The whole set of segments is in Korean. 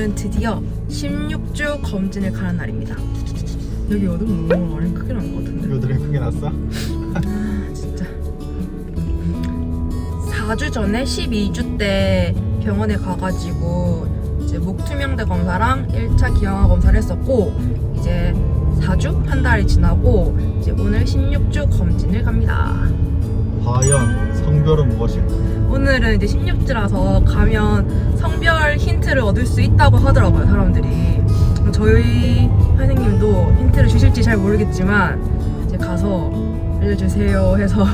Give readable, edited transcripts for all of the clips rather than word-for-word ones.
오늘은 드디어 16주 검진을 가는 날입니다. 여기 어둠 너무 많이 크게 난 것 같은데. 여드름 크게 났어? 아 진짜 4주 전에 12주 때 병원에 가가지고 이제 목 투명대 검사랑 1차 기형아 검사를 했었고, 이제 4주? 한 달이 지나고 이제 오늘 16주 검진을 갑니다. 과연 성별은 무엇일까? 오늘은 이제 16주라서 가면 성별 힌트를 얻을 수 있다고 하더라고요, 사람들이. 저희 선생님도 힌트를 주실지 잘 모르겠지만 이제 가서 알려주세요 해서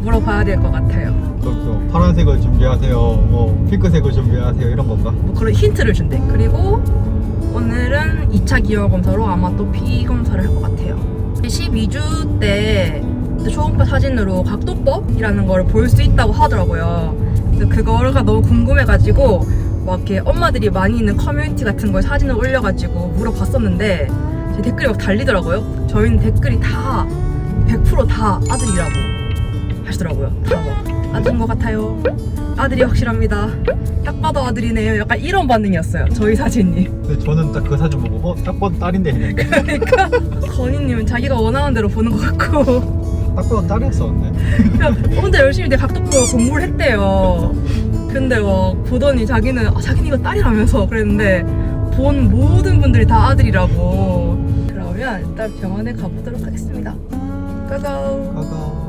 물어봐야 될 것 같아요. 그렇죠. 파란색을 준비하세요, 뭐 핑크색을 준비하세요, 이런 건가? 뭐 그런 힌트를 준대. 그리고 오늘은 2차 기형 검사로 아마 또 피 검사를 할 것 같아요. 12주 때 초음파 사진으로 각도법이라는 걸 볼 수 있다고 하더라고요. 그래서 그거가 너무 궁금해가지고 막 이렇게 엄마들이 많이 있는 커뮤니티 같은 거에 사진을 올려가지고 물어봤었는데 제 댓글이 막 달리더라고요. 저희는 댓글이 다 100% 다 아들이라고 하시더라고요. 다 막 아들인 것 같아요. 아들이 확실합니다. 딱 봐도 아들이네요. 약간 이런 반응이었어요, 저희 사진이. 근데 저는 딱 그 사진 보고 딱 봐도 딸인데 했는데 그러니까 건희님은 자기가 원하는 대로 보는 것 같고 딱 봐도 딸이었었는데. 혼자 열심히 내 각도법 공부를 했대요. 근데 막 보더니 자기는 자기는 이거 딸이라면서 그랬는데 본 모든 분들이 다 아들이라고. 그러면 일단 병원에 가보도록 하겠습니다. 고고. 아가.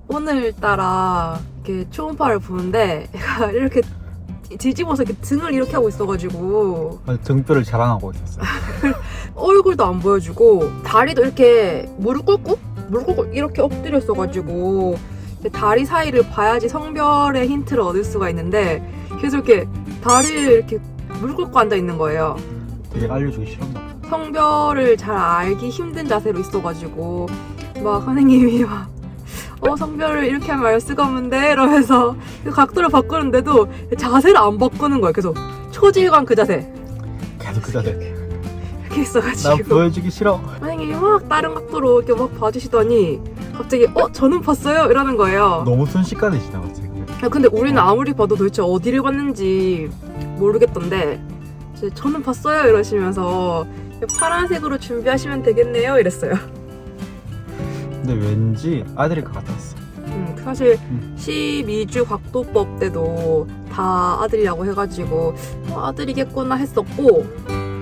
오늘따라 이렇게 초음파를 보는데 얘가 이렇게 뒤집어서 이렇게 등을 이렇게 하고 있어가지고 등뼈를 자랑하고 있었어요. 얼굴도 안 보여주고 다리도 이렇게 무릎 꿇고 이렇게 엎드려 있어가지고 다리 사이를 봐야지 성별의 힌트를 얻을 수가 있는데 계속 이렇게 다리를 이렇게 무릎 꿇고 앉아 있는 거예요. 되게 알려주기 싫었나 봐. 성별을 잘 알기 힘든 자세로 있어가지고 막 선생님이 막 성별을 이렇게 하면 알 수가 없는데 이러면서 각도를 바꾸는데도 자세를 안 바꾸는 거예요. 계속 초질관 그 자세 계속 그 자세. 이렇게 있어가지고 난 보여주기 싫어. 선생님이 막 다른 각도로 이렇게 막 봐주시더니 갑자기 저는 봤어요? 이러는 거예요. 너무 순식간에 지나갔어요. 근데 우리는 아무리 봐도 도대체 어디를 봤는지 모르겠던데 이제 저는 봤어요 이러시면서 파란색으로 준비하시면 되겠네요 이랬어요. 근데 왠지 아들일 것 같았어. 사실 12주 각도법 때도 다 아들이라고 해가지고 아들이겠구나 했었고,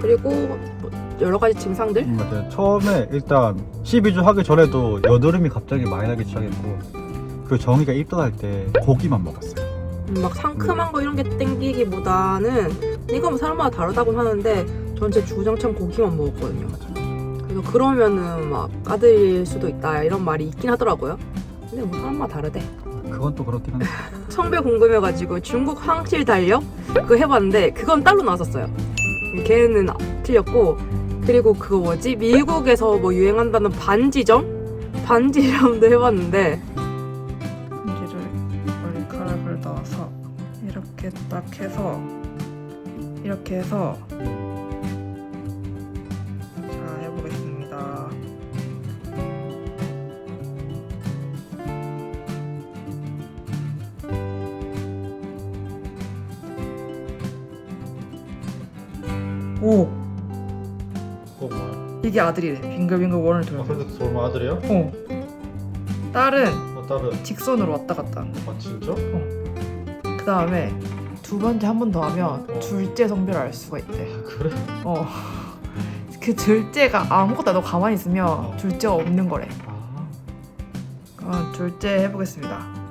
그리고 여러 가지 증상들? 맞아요. 처음에 일단 12주 하기 전에도 여드름이 갑자기 많이 나기 시작했고, 그 정희가 입덧할 때 고기만 먹었어요. 막 상큼한 거 이런 게 땡기기보다는 이거 뭐 사람마다 다르다고 하는데 전체 주구장창 고기만 먹었거든요. 그래서 그러면은 막 아들일 수도 있다 이런 말이 있긴 하더라고요. 근데 뭐 사람마다 다르대. 그건 또 그렇긴 한데. 성별 궁금해가지고 중국 황실 달력 그거 해봤는데 그건 따로 나왔었어요. 걔는 틀렸고, 그리고 그거 뭐지? 미국에서 뭐 유행한다는 반지점도 해봤는데 반지를 머리카락을 넣어서 이렇게 딱 해서 이렇게 해서 자 해보겠습니다. 오! 뭐야? 이게 아들이래. 빙글빙글 원을 돌면. 근데 설마 아들이야? 딸은 딸은? 직선으로 왔다 갔다 한다. 아 진짜? 그 다음에 두 번째 한 번 더 하면 둘째 성별을 알 수가 있대. 그래? 그 둘째가 아무것도 안 하고 가만히 있으면 둘째가 없는 거래. 그럼 둘째 해보겠습니다.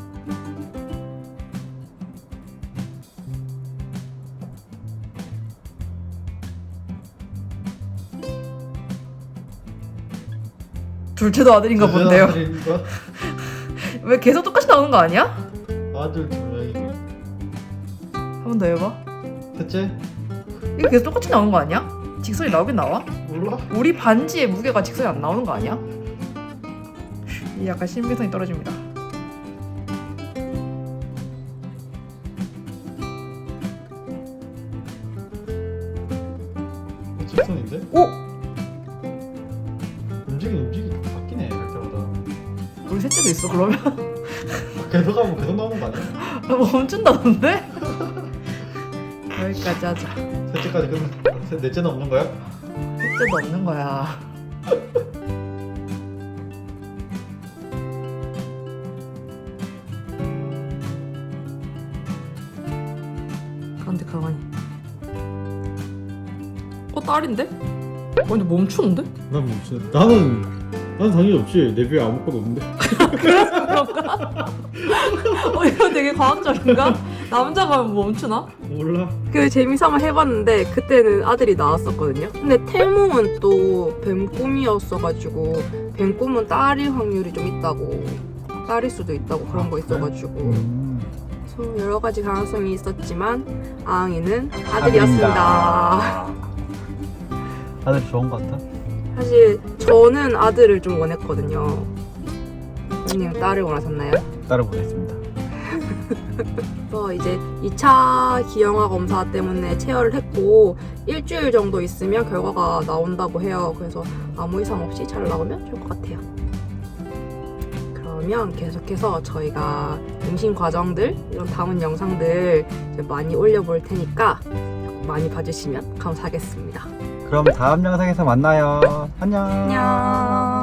둘째도 아들인가 본데요. 아들인가? 왜 계속 똑같이 나오는 거 아니야? 아들 두 명이. 한 번 더 해봐. 셋째? 이거 계속 똑같이 나오는 거 아니야? 직선이 나오긴 나와? 몰라? 우리 반지의 무게가 직선이 안 나오는 거 아니야? 이 약간 신빙성이 떨어집니다. 직선인데? 오! 움직이 바뀌네 갈 때마다. 우리 셋째도 있어 그러면? 계속 하면 계속 나오는 거 아니야? 멈춘다던데? 여기까지 하자. 셋째까지 끝나. 넷째는 없는 거야? 셋째도 없는 거야. 가운데 가만히. 딸인데? 근데 멈추는데? 난 없지. 나는 당연히 없지. 내 위에 아무것도 없는데. 그런가? 이거 되게 과학적인가? 남자가 멈추나? 몰라. 그 재미삼아 해봤는데 그때는 아들이 나왔었거든요. 근데 태몽은 또 뱀꿈이었어가지고 뱀꿈은 딸일 확률이 좀 있다고, 딸일 수도 있다고 그런 거 있어가지고 그래서 여러 가지 가능성이 있었지만 아앙이는 아들이었습니다. 아들 좋은 거 같아? 사실 저는 아들을 좀 원했거든요. 언니는 딸을 원하셨나요? 딸을 보냈습니다. 그래서 이제 2차 기형아 검사 때문에 체열을 했고 일주일 정도 있으면 결과가 나온다고 해요. 그래서 아무 이상 없이 잘 나오면 좋을 것 같아요. 그러면 계속해서 저희가 임신 과정들, 이런 다운 영상들 이제 많이 올려볼 테니까 많이 봐주시면 감사하겠습니다. 그럼 다음 영상에서 만나요. 안녕. 안녕.